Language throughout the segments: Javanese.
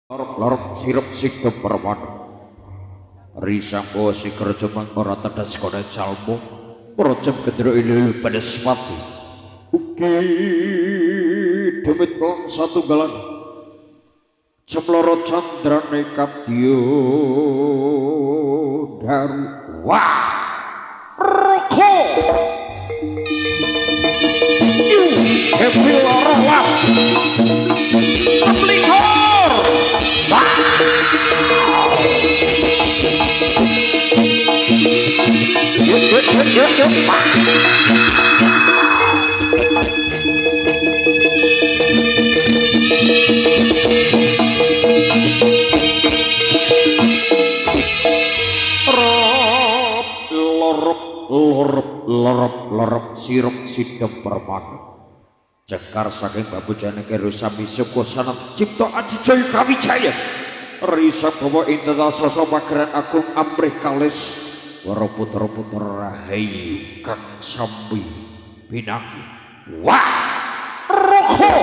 Lorok sirup sikep perwan risang bawa si kerja mengora tedas kode calmo projek kedero ilu pada sepatu oke demit kong satu galan cemloro candra nekat dio daru wah roko happy lorolas pelihor lorop sirup sidem permana cekar saking babu jane kero sami suku sanam cipta aji joyo kawijaya risa bawa intata sasa pageren agung amrih kalis waro puter-puter rahayu kang sambi pinanggi wah roko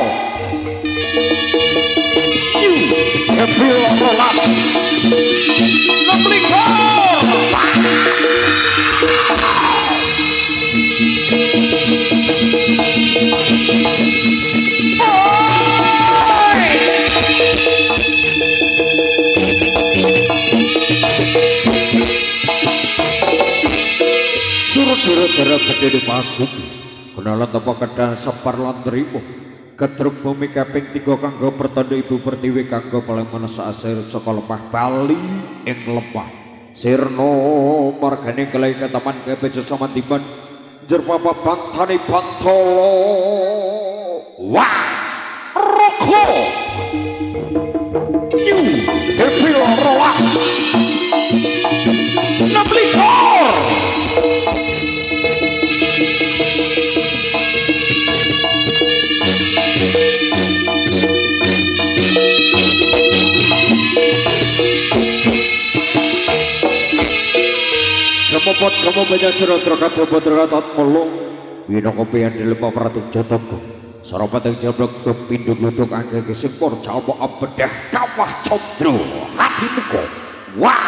happy lorolas nemblikor Surut-surut gede masuk kenalan tanpa kedah separ lan trimo kedruk bumi kaping 3 kanggo pertanda ibu pertiwi kanggo paling menesa asir saka lemah Bali ing lemah sirno margane kelai ketaman kebejo samandiman jerpapa bantane bantolo wah roko happy lorolas nemblikor Kemopot kamu banyak cerita terkata berkata melung bina kopi yang dilepas peratik jatokku sarapat yang jablok ke pinduk luduk angke kesempur cawa abedah kawah condro hati muko wah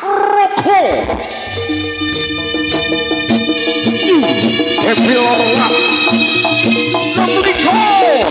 roko happy lorolas nemblikor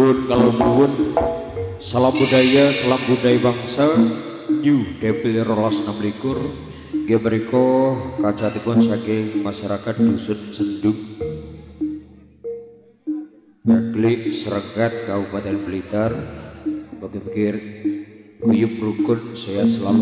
Dun kalau dun salam budaya bangsa New Devil Rolas 26 geberiko kacatipun saking masyarakat dusun Sendung Baglik Sregat Kabupaten Blitar bagi pikir guyub rukun saya selalu